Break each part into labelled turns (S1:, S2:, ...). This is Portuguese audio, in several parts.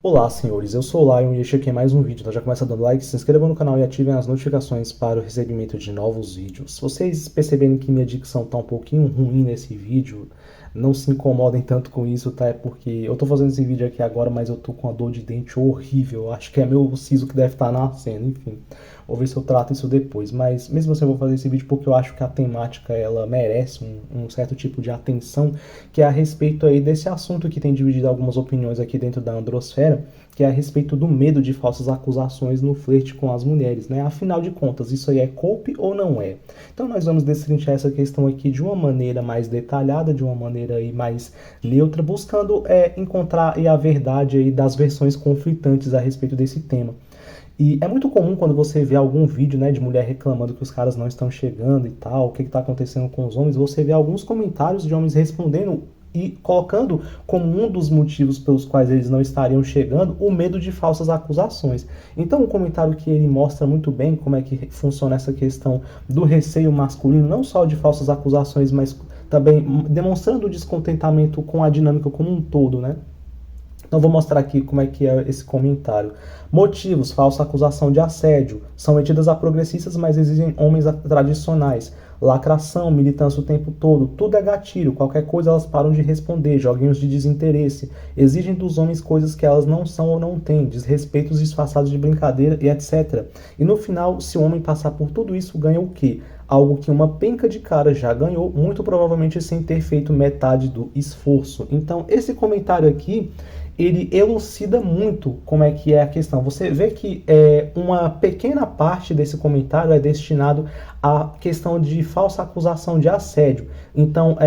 S1: Olá, senhores, eu sou o Lion e este aqui é mais um vídeo. Então já começa dando like, se inscrevam no canal e ativem as notificações para o recebimento de novos vídeos. Se vocês perceberem que minha dicção tá um pouquinho ruim nesse vídeo, não se incomodem tanto com isso, tá? É porque eu tô fazendo esse vídeo aqui agora, mas eu tô com uma dor de dente horrível. Eu acho que é meu siso que deve estar nascendo, enfim. Vou ver se eu trato isso depois. Mas mesmo assim eu vou fazer esse vídeo porque eu acho que a temática ela merece um certo tipo de atenção, que é a respeito aí desse assunto que tem dividido algumas opiniões aqui dentro da androsfera, que é a respeito do medo de falsas acusações no flerte com as mulheres, né? Afinal de contas, isso aí é golpe ou não é? Então nós vamos destrinchar essa questão aqui de uma maneira mais detalhada, de uma maneira aí mais neutra, buscando encontrar aí a verdade aí das versões conflitantes a respeito desse tema. E é muito comum quando você vê algum vídeo, né, de mulher reclamando que os caras não estão chegando e tal, o que está acontecendo com os homens, você vê alguns comentários de homens respondendo e colocando como um dos motivos pelos quais eles não estariam chegando o medo de falsas acusações. Então, um comentário que ele mostra muito bem como é que funciona essa questão do receio masculino, não só de falsas acusações, mas também demonstrando o descontentamento com a dinâmica como um todo, né? Então vou mostrar aqui como é que é esse comentário. Motivos: falsa acusação de assédio. São metidas a progressistas, mas exigem homens tradicionais. Lacração, militância o tempo todo. Tudo é gatilho. Qualquer coisa elas param de responder. Joguinhos de desinteresse. Exigem dos homens coisas que elas não são ou não têm. Desrespeitos disfarçados de brincadeira e etc. E no final, se o homem passar por tudo isso, ganha o quê? Algo que uma penca de cara já ganhou, muito provavelmente sem ter feito metade do esforço. Então, esse comentário aqui, ele elucida muito como é que é a questão. Você vê que uma pequena parte desse comentário é destinado à questão de falsa acusação de assédio. Então,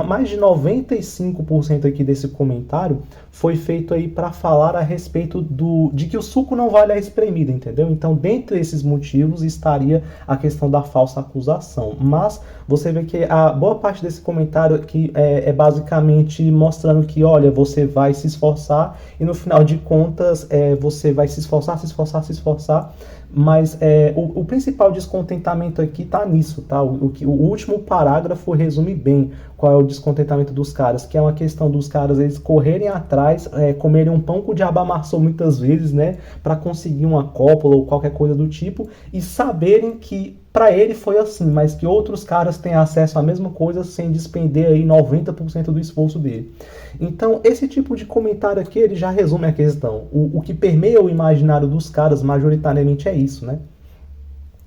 S1: mais de 95% aqui desse comentário foi feito aí para falar a respeito de que o suco não vale a espremida, entendeu? Então, dentre esses motivos estaria a questão da falsa acusação. Mas você vê que a boa parte desse comentário aqui é basicamente mostrando que, olha, você vai se esforçar e no final de contas você vai se esforçar, se esforçar, se esforçar, mas o principal descontentamento aqui está nisso, tá? O último parágrafo resume bem qual é o descontentamento dos caras, que é uma questão dos caras eles correrem atrás, comerem um pão que o diabo amassou muitas vezes, né, para conseguir uma cópula ou qualquer coisa do tipo, e saberem que para ele foi assim, mas que outros caras têm acesso à mesma coisa sem despender aí 90% do esforço dele. Então, esse tipo de comentário aqui, ele já resume a questão. O que permeia o imaginário dos caras, majoritariamente, é isso, né?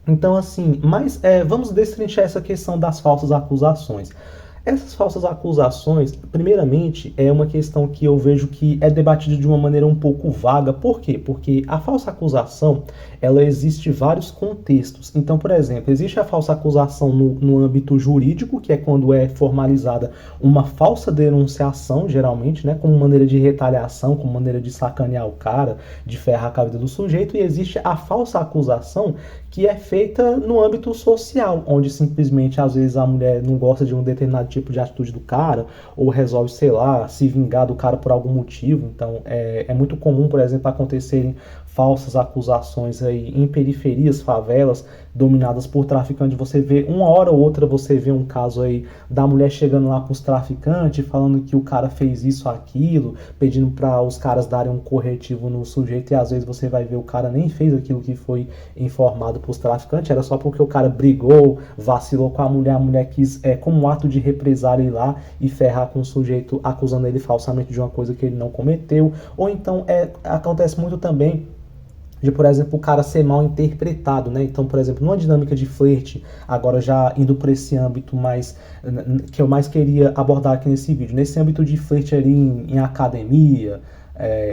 S1: Então, assim, mas vamos destrinchar essa questão das falsas acusações. Essas falsas acusações, primeiramente, é uma questão que eu vejo que é debatida de uma maneira um pouco vaga. Por quê? Porque a falsa acusação, ela existe em vários contextos. Então, por exemplo, existe a falsa acusação no âmbito jurídico, que é quando é formalizada uma falsa denunciação, geralmente, né, como maneira de retaliação, como maneira de sacanear o cara, de ferrar a vida do sujeito. E existe a falsa acusação, que é feita no âmbito social, onde simplesmente, às vezes, a mulher não gosta de um determinado tipo de atitude do cara, ou resolve, sei lá, se vingar do cara por algum motivo. Então, é muito comum, por exemplo, acontecerem falsas acusações aí em periferias, favelas, dominadas por traficantes. Você vê, uma hora ou outra, você vê um caso aí da mulher chegando lá pros traficantes, falando que o cara fez isso, aquilo, pedindo para os caras darem um corretivo no sujeito, e às vezes você vai ver o cara nem fez aquilo que foi informado pros traficantes, era só porque o cara brigou, vacilou com a mulher quis, como um ato de represália, ir lá e ferrar com o sujeito, acusando ele falsamente de uma coisa que ele não cometeu. Ou então, acontece muito também de, por exemplo, o cara ser mal interpretado, né? Então, por exemplo, numa dinâmica de flerte, agora já indo para esse âmbito mais que eu mais queria abordar aqui nesse vídeo, nesse âmbito de flerte ali em academia,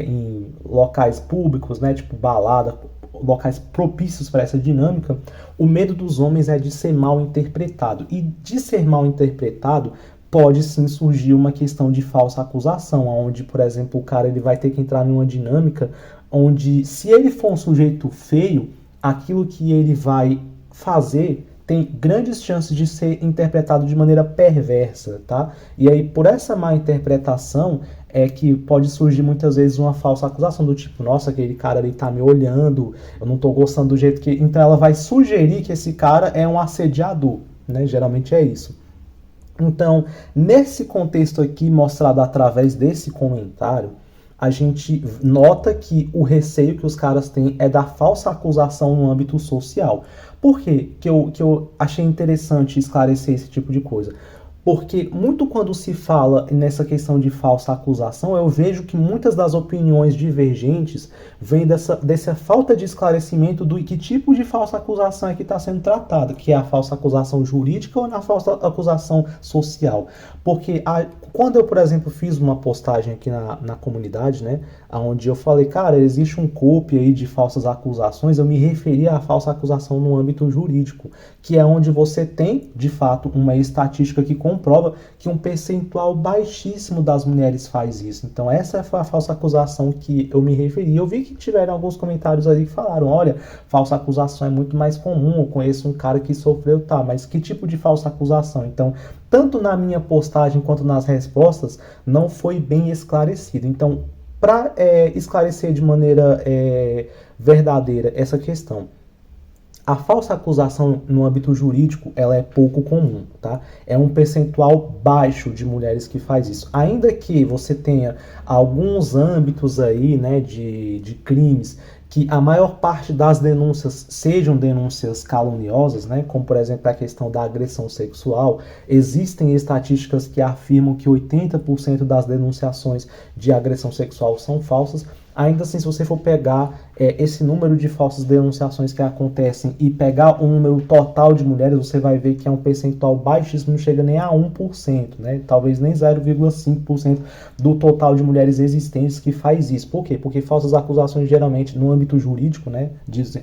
S1: em locais públicos, né? Tipo balada, locais propícios para essa dinâmica, o medo dos homens é de ser mal interpretado. E de ser mal interpretado, pode sim surgir uma questão de falsa acusação, onde, por exemplo, o cara ele vai ter que entrar numa dinâmica onde, se ele for um sujeito feio, aquilo que ele vai fazer tem grandes chances de ser interpretado de maneira perversa, tá? E aí, por essa má interpretação, é que pode surgir muitas vezes uma falsa acusação do tipo, nossa, aquele cara ali tá me olhando, eu não tô gostando do jeito que... Então ela vai sugerir que esse cara é um assediador, né? Geralmente é isso. Então, nesse contexto aqui, mostrado através desse comentário, a gente nota que o receio que os caras têm é da falsa acusação no âmbito social. Por quê que eu achei interessante esclarecer esse tipo de coisa? Porque muito quando se fala nessa questão de falsa acusação, eu vejo que muitas das opiniões divergentes vêm dessa falta de esclarecimento do que tipo de falsa acusação é que está sendo tratada, que é a falsa acusação jurídica ou a falsa acusação social. Porque quando eu, por exemplo, fiz uma postagem aqui na comunidade, né, onde eu falei, cara, existe um copy aí de falsas acusações, eu me referi à falsa acusação no âmbito jurídico, que é onde você tem, de fato, uma estatística que comprova que um percentual baixíssimo das mulheres faz isso. Então essa foi a falsa acusação que eu me referi. Eu vi que tiveram alguns comentários ali que falaram, olha, falsa acusação é muito mais comum, eu conheço um cara que sofreu, tá, mas que tipo de falsa acusação? Então, tanto na minha postagem quanto nas respostas, não foi bem esclarecido. Então, para esclarecer de maneira verdadeira essa questão, a falsa acusação no âmbito jurídico, ela é pouco comum, tá? É um percentual baixo de mulheres que faz isso. Ainda que você tenha alguns âmbitos aí, né, de crimes, que a maior parte das denúncias sejam denúncias caluniosas, né, como por exemplo a questão da agressão sexual, existem estatísticas que afirmam que 80% das denunciações de agressão sexual são falsas. Ainda assim, se você for pegar esse número de falsas denunciações que acontecem e pegar o número total de mulheres, você vai ver que é um percentual baixíssimo, não chega nem a 1%, né? Talvez nem 0,5% do total de mulheres existentes que faz isso. Por quê? Porque falsas acusações, geralmente, no âmbito jurídico, né?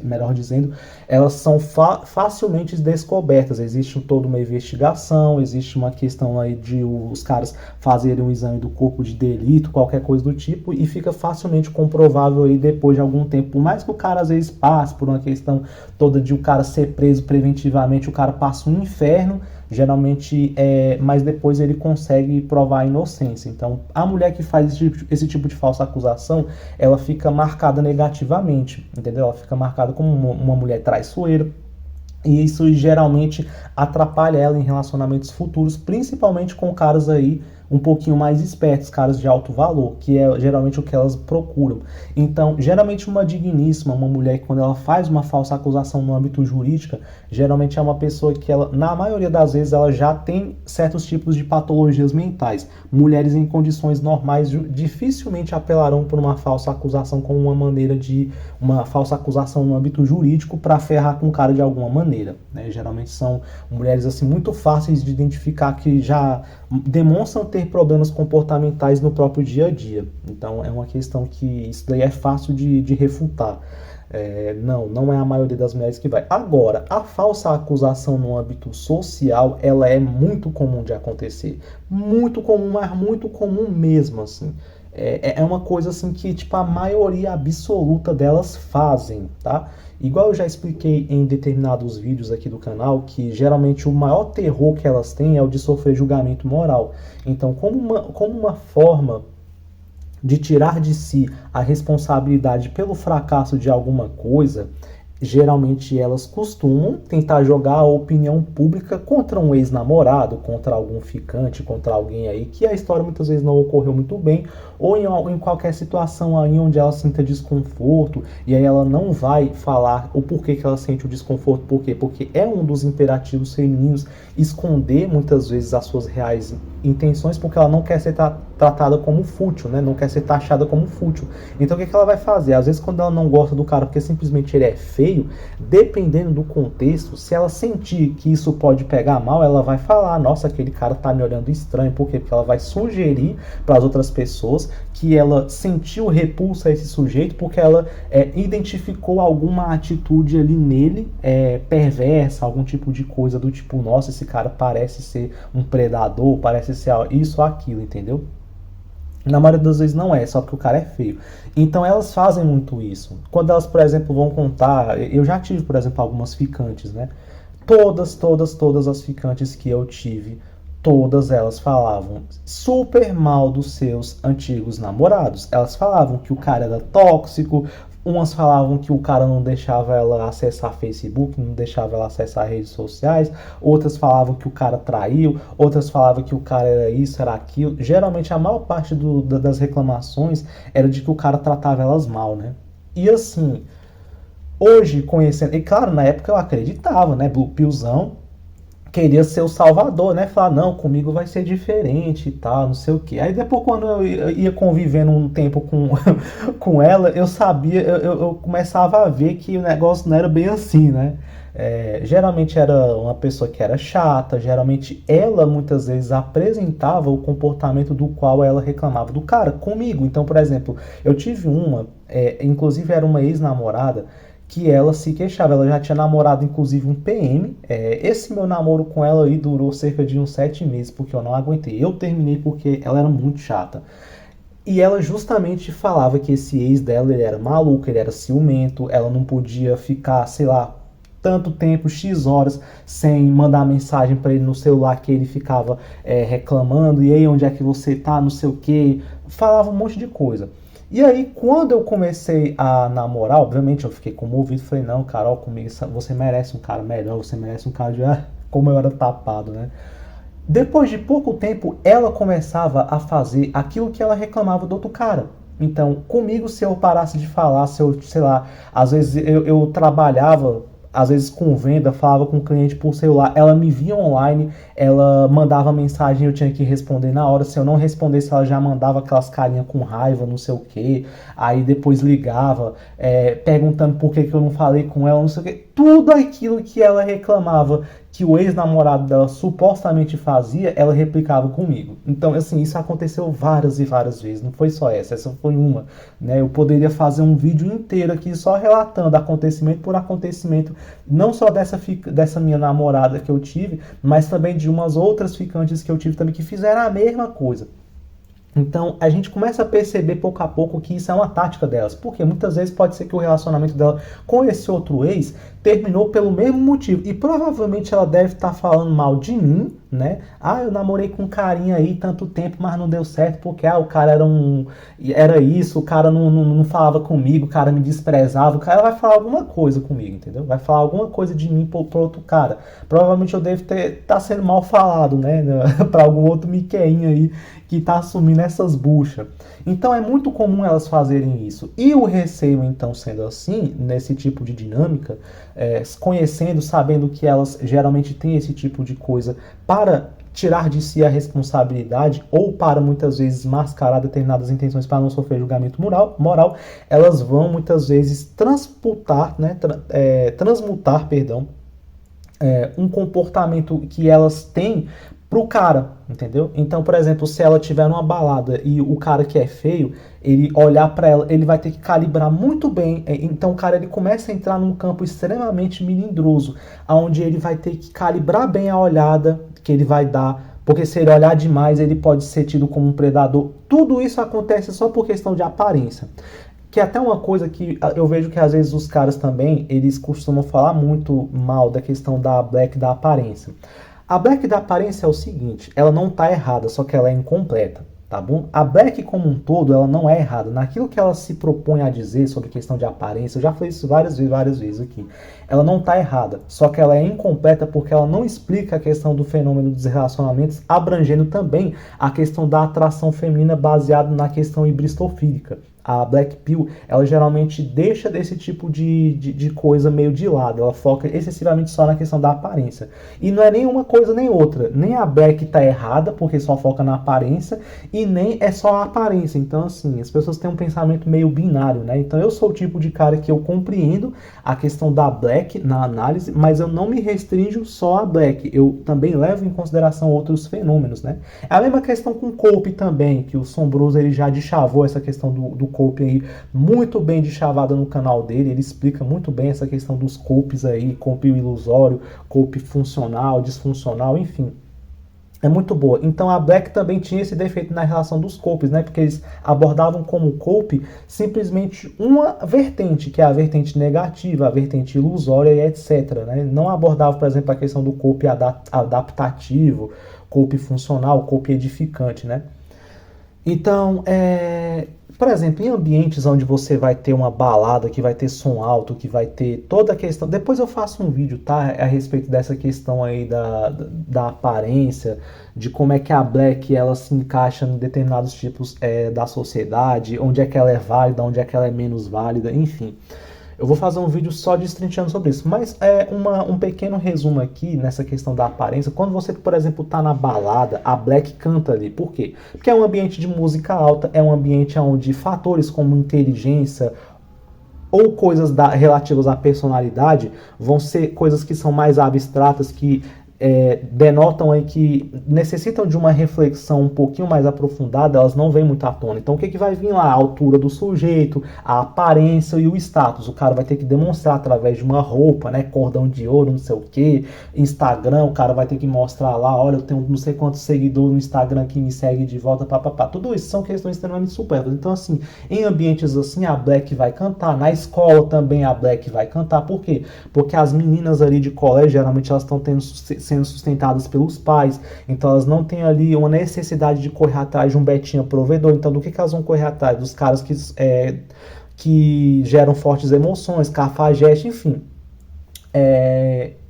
S1: Melhor dizendo, elas são facilmente descobertas. Existe toda uma investigação, existe uma questão aí de os caras fazerem um exame do corpo de delito, qualquer coisa do tipo, e fica facilmente comprovável aí depois de algum tempo. Por mais que o cara às vezes passe por uma questão toda de o cara ser preso preventivamente, o cara passa um inferno, geralmente, mas depois ele consegue provar a inocência. Então, a mulher que faz esse tipo de falsa acusação, ela fica marcada negativamente, entendeu? Ela fica marcada como uma mulher traiçoeira, e isso geralmente atrapalha ela em relacionamentos futuros, principalmente com caras aí um pouquinho mais espertos, caras de alto valor, que é geralmente o que elas procuram. Então, geralmente uma digníssima, uma mulher que quando ela faz uma falsa acusação no âmbito jurídico, geralmente é uma pessoa que ela, na maioria das vezes, ela já tem certos tipos de patologias mentais. Mulheres em condições normais dificilmente apelarão por uma falsa acusação como uma maneira de uma falsa acusação no âmbito jurídico para ferrar com o cara de alguma maneira, né? Geralmente são mulheres assim muito fáceis de identificar, que já demonstram ter problemas comportamentais no próprio dia a dia. Então é uma questão que isso daí é fácil de refutar. Não é a maioria das mulheres que vai. Agora, a falsa acusação no âmbito social, ela é muito comum de acontecer. Muito comum, mas muito comum mesmo, assim. É uma coisa assim que tipo, a maioria absoluta delas fazem, tá? Igual eu já expliquei em determinados vídeos aqui do canal, que geralmente o maior terror que elas têm é o de sofrer julgamento moral. Então, como uma forma de tirar de si a responsabilidade pelo fracasso de alguma coisa, geralmente elas costumam tentar jogar a opinião pública contra um ex-namorado, contra algum ficante, contra alguém aí que a história muitas vezes não ocorreu muito bem, ou em qualquer situação aí onde ela sinta desconforto, e aí ela não vai falar o porquê que ela sente o desconforto. Por quê? Porque é um dos imperativos femininos esconder muitas vezes as suas reais intenções, porque ela não quer ser tratada como fútil, né? Não quer ser taxada como fútil. Então o que ela vai fazer? Às vezes quando ela não gosta do cara porque simplesmente ele é feio, dependendo do contexto, se ela sentir que isso pode pegar mal, ela vai falar, nossa, aquele cara tá me olhando estranho. Por quê? Porque ela vai sugerir para as outras pessoas que ela sentiu repulsa a esse sujeito porque ela identificou alguma atitude ali nele perversa, algum tipo de coisa do tipo, nossa, esse cara parece ser um predador, parece ser isso ou aquilo, entendeu? Na maioria das vezes não é, só porque o cara é feio. Então elas fazem muito isso. Quando elas, por exemplo, vão contar, eu já tive, por exemplo, algumas ficantes, né? Todas as ficantes que eu tive, todas elas falavam super mal dos seus antigos namorados. Elas falavam que o cara era tóxico, Umas falavam que o cara não deixava ela acessar Facebook, não deixava ela acessar redes sociais. Outras falavam que o cara traiu. Outras falavam que o cara era isso, era aquilo. Geralmente a maior parte das reclamações era de que o cara tratava elas mal, né? E assim, hoje conhecendo... E claro, na época eu acreditava, né? Blue Pillzão queria ser o salvador, né? Falar, não, comigo vai ser diferente e tal, não sei o que. Aí depois, quando eu ia convivendo um tempo com ela, eu sabia, eu começava a ver que o negócio não era bem assim, né? Geralmente era uma pessoa que era chata, geralmente ela muitas vezes apresentava o comportamento do qual ela reclamava do cara comigo. Então, por exemplo, eu tive inclusive era uma ex-namorada, que ela se queixava. Ela já tinha namorado, inclusive, um PM. Esse meu namoro com ela aí durou cerca de uns 7 meses, porque eu não aguentei. Eu terminei porque ela era muito chata. E ela justamente falava que esse ex dela, ele era maluco, ele era ciumento, ela não podia ficar, sei lá, tanto tempo, X horas, sem mandar mensagem para ele no celular, que ele ficava reclamando, e aí, onde é que você tá, não sei o que, falava um monte de coisa. E aí, quando eu comecei a namorar, obviamente eu fiquei comovido, falei, não, Carol, comigo você merece um cara melhor, você merece um cara de... como eu era tapado, né? Depois de pouco tempo, ela começava a fazer aquilo que ela reclamava do outro cara. Então, comigo, se eu parasse de falar, se eu, sei lá, às vezes eu trabalhava, às vezes com venda, falava com o cliente por celular, ela me via online, ela mandava mensagem, eu tinha que responder na hora. Se eu não respondesse, ela já mandava aquelas carinhas com raiva, não sei o que. Aí depois ligava, perguntando por que eu não falei com ela, não sei o que. Tudo aquilo que ela reclamava que o ex-namorado dela supostamente fazia, ela replicava comigo. Então, assim, isso aconteceu várias e várias vezes, não foi só essa foi uma, né? Eu poderia fazer um vídeo inteiro aqui só relatando acontecimento por acontecimento, não só dessa minha namorada que eu tive, mas também de umas outras ficantes que eu tive também que fizeram a mesma coisa. Então a gente começa a perceber pouco a pouco que isso é uma tática delas, porque muitas vezes pode ser que o relacionamento dela com esse outro ex terminou pelo mesmo motivo, e provavelmente ela deve estar falando mal de mim, né? Ah, eu namorei com um carinha aí tanto tempo, mas não deu certo porque o cara era isso, o cara não falava comigo, o cara me desprezava, o cara vai falar alguma coisa comigo, entendeu? Vai falar alguma coisa de mim pro outro cara. Provavelmente eu devo estar sendo mal falado, né? Para algum outro miqueinho aí que está assumindo essas buchas. Então é muito comum elas fazerem isso. E o receio, então, sendo assim, nesse tipo de dinâmica, conhecendo, sabendo que elas geralmente têm esse tipo de coisa para tirar de si a responsabilidade ou para muitas vezes mascarar determinadas intenções para não sofrer julgamento moral, elas vão muitas vezes transmutar, perdão, um comportamento que elas têm pro cara, entendeu? Então, por exemplo, se ela tiver numa balada e o cara que é feio, ele olhar para ela, ele vai ter que calibrar muito bem. Então, o cara ele começa a entrar num campo extremamente melindroso, onde ele vai ter que calibrar bem a olhada que ele vai dar, porque se ele olhar demais, ele pode ser tido como um predador. Tudo isso acontece só por questão de aparência. Que é até uma coisa que eu vejo que às vezes os caras também, eles costumam falar muito mal da questão da Black da aparência. A Black da aparência é o seguinte, ela não está errada, só que ela é incompleta, tá bom? A Black como um todo, ela não é errada. Naquilo que ela se propõe a dizer sobre questão de aparência, eu já falei isso várias vezes aqui. Ela não está errada, só que ela é incompleta porque ela não explica a questão do fenômeno dos relacionamentos, abrangendo também a questão da atração feminina baseada na questão hibristofílica. A Black Pill, ela geralmente deixa desse tipo de coisa meio de lado. Ela foca excessivamente só na questão da aparência. E não é nem uma coisa nem outra. Nem a Black tá errada, porque só foca na aparência, e nem é só a aparência. Então, assim, as pessoas têm um pensamento meio binário, né? Então, eu sou o tipo de cara que eu compreendo a questão da Black na análise, mas eu não me restringo só a Black. Eu também levo em consideração outros fenômenos, né? É a mesma questão com o Cope também, que o Sombroso ele já deschavou essa questão do Cope aí, muito bem de chavada no canal dele. Ele explica muito bem essa questão dos Copes aí, Cope ilusório, Cope funcional, disfuncional, enfim. É muito boa. Então a Black também tinha esse defeito na relação dos Copes, né? Porque eles abordavam como Cope simplesmente uma vertente, que é a vertente negativa, a vertente ilusória e etc. Né? Não abordavam, por exemplo, a questão do Cope adaptativo, Cope funcional, Cope edificante, né? Então, por exemplo, em ambientes onde você vai ter uma balada, que vai ter som alto, que vai ter toda a questão. Depois eu faço um vídeo, tá? A respeito dessa questão aí da aparência, de como é que a Black ela se encaixa em determinados tipos da sociedade, onde é que ela é válida, onde é que ela é menos válida, enfim. Eu vou fazer um vídeo só destrinchando sobre isso, mas um pequeno resumo aqui nessa questão da aparência. Quando você, por exemplo, tá na balada, a Black canta ali. Por quê? Porque é um ambiente de música alta, é um ambiente onde fatores como inteligência ou coisas relativas à personalidade vão ser coisas que são mais abstratas, que denotam aí que necessitam de uma reflexão um pouquinho mais aprofundada, elas não vêm muito à tona. Então o que vai vir lá? A altura do sujeito, a aparência e o status. O cara vai ter que demonstrar através de uma roupa, né? Cordão de ouro, não sei o que. Instagram, o cara vai ter que mostrar lá, olha, eu tenho não sei quantos seguidores no Instagram que me segue de volta, papapá. Tudo isso são questões extremamente supérfluas. Então, assim, em ambientes assim, a Black vai cantar. Na escola também a Black vai cantar. Por quê? Porque as meninas ali de colégio, geralmente elas estão sendo sustentadas pelos pais, então elas não têm ali uma necessidade de correr atrás de um Betinha provedor. Então do que elas vão correr atrás? Dos caras que geram fortes emoções, cafajeste, enfim.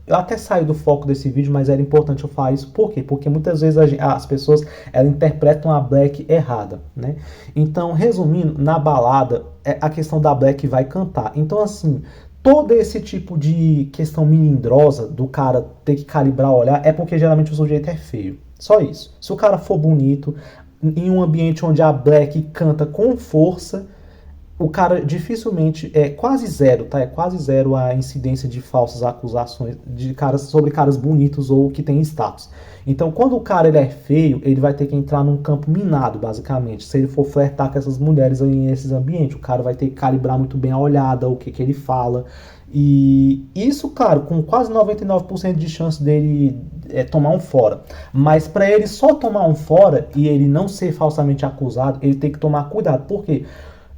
S1: Eu até saí do foco desse vídeo, mas era importante eu falar isso. Por quê? Porque muitas vezes as pessoas elas interpretam a Black errada, né? Então, resumindo, na balada, a questão da Black vai cantar. Então, assim, todo esse tipo de questão melindrosa do cara ter que calibrar o olhar é porque geralmente o sujeito é feio. Só isso. Se o cara for bonito, em um ambiente onde a Black canta com força, o cara dificilmente é quase zero, tá? É quase zero a incidência de falsas acusações de caras sobre caras bonitos ou que têm status. Então, quando o cara ele é feio, ele vai ter que entrar num campo minado, basicamente. Se ele for flertar com essas mulheres aí nesses ambientes, o cara vai ter que calibrar muito bem a olhada, o que ele fala. E isso, claro, com quase 99% de chance dele tomar um fora. Mas para ele só tomar um fora e ele não ser falsamente acusado, ele tem que tomar cuidado. Por quê?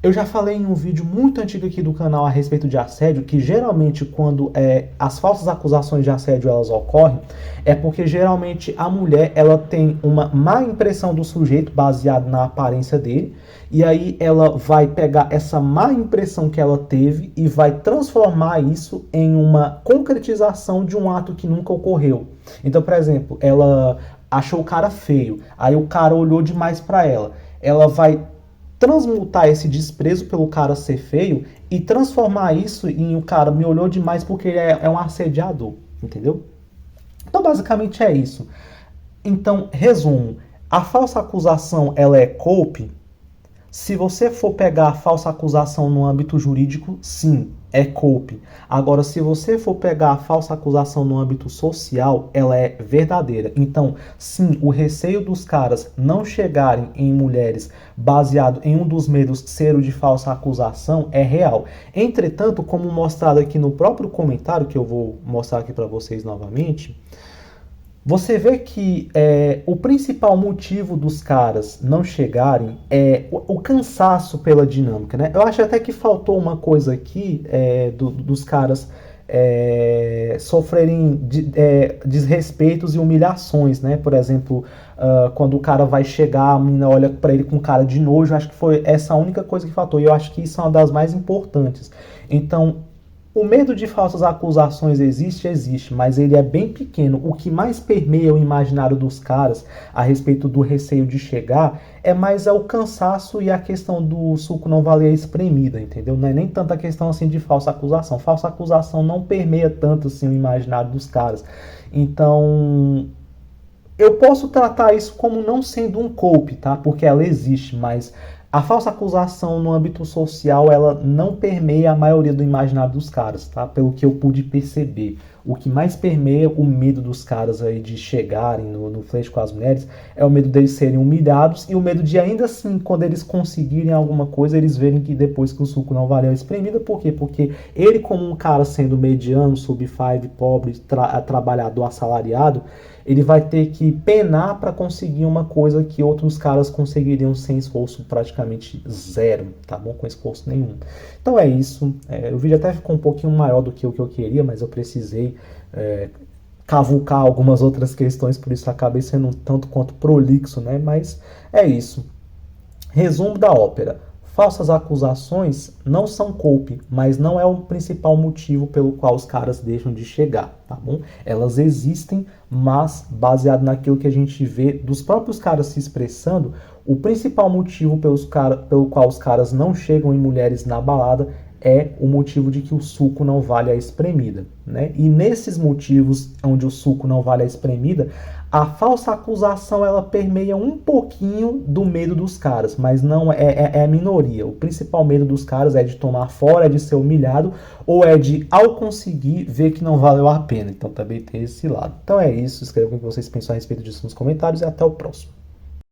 S1: Eu já falei em um vídeo muito antigo aqui do canal a respeito de assédio, que geralmente quando as falsas acusações de assédio elas ocorrem, é porque geralmente a mulher ela tem uma má impressão do sujeito baseado na aparência dele, e aí ela vai pegar essa má impressão que ela teve e vai transformar isso em uma concretização de um ato que nunca ocorreu. Então, por exemplo, ela achou o cara feio, aí o cara olhou demais para ela. Ela vai transmutar esse desprezo pelo cara ser feio e transformar isso em o cara me olhou demais porque ele é um assediador, entendeu? Então basicamente é isso. Então, resumo, a falsa acusação ela é golpe. Se você for pegar a falsa acusação no âmbito jurídico, sim, é golpe. Agora, se você for pegar a falsa acusação no âmbito social, ela é verdadeira. Então, sim, o receio dos caras não chegarem em mulheres baseado em um dos medos ser o de falsa acusação é real. Entretanto, como mostrado aqui no próprio comentário, que eu vou mostrar aqui para vocês novamente, você vê que o principal motivo dos caras não chegarem é o cansaço pela dinâmica, né? Eu acho até que faltou uma coisa aqui dos caras sofrerem desrespeitos e humilhações, né? Por exemplo, quando o cara vai chegar, a menina olha pra ele com cara de nojo, eu acho que foi essa a única coisa que faltou, e eu acho que isso é uma das mais importantes. Então, o medo de falsas acusações existe, mas ele é bem pequeno. O que mais permeia o imaginário dos caras a respeito do receio de chegar é mais o cansaço e a questão do suco não valer a espremida, entendeu? Não é nem tanta questão assim de falsa acusação. Falsa acusação não permeia tanto assim o imaginário dos caras. Então, eu posso tratar isso como não sendo um golpe, tá? Porque ela existe, mas a falsa acusação no âmbito social, ela não permeia a maioria do imaginário dos caras, tá? Pelo que eu pude perceber. O que mais permeia o medo dos caras aí de chegarem no flerte com as mulheres é o medo deles serem humilhados e o medo de ainda assim, quando eles conseguirem alguma coisa, eles verem que depois que o suco não valeu a espremida. Por quê? Porque ele, como um cara sendo mediano, sub-5, pobre, trabalhador, assalariado, ele vai ter que penar para conseguir uma coisa que outros caras conseguiriam sem esforço praticamente zero, tá bom? Com esforço nenhum. Então é isso. O vídeo até ficou um pouquinho maior do que o que eu queria, mas eu precisei cavucar algumas outras questões, por isso acabei sendo um tanto quanto prolixo, né? Mas é isso. Resumo da ópera. Falsas acusações não são golpe, mas não é o principal motivo pelo qual os caras deixam de chegar, tá bom? Elas existem, mas baseado naquilo que a gente vê dos próprios caras se expressando, o principal motivo pelo qual os caras não chegam em mulheres na balada é o motivo de que o suco não vale a espremida, né? E nesses motivos onde o suco não vale a espremida, a falsa acusação ela permeia um pouquinho do medo dos caras, mas não é a minoria. O principal medo dos caras é de tomar fora, é de ser humilhado, ou é de, ao conseguir, ver que não valeu a pena. Então também tem esse lado. Então é isso, escrevam o que vocês pensam a respeito disso nos comentários e até o próximo.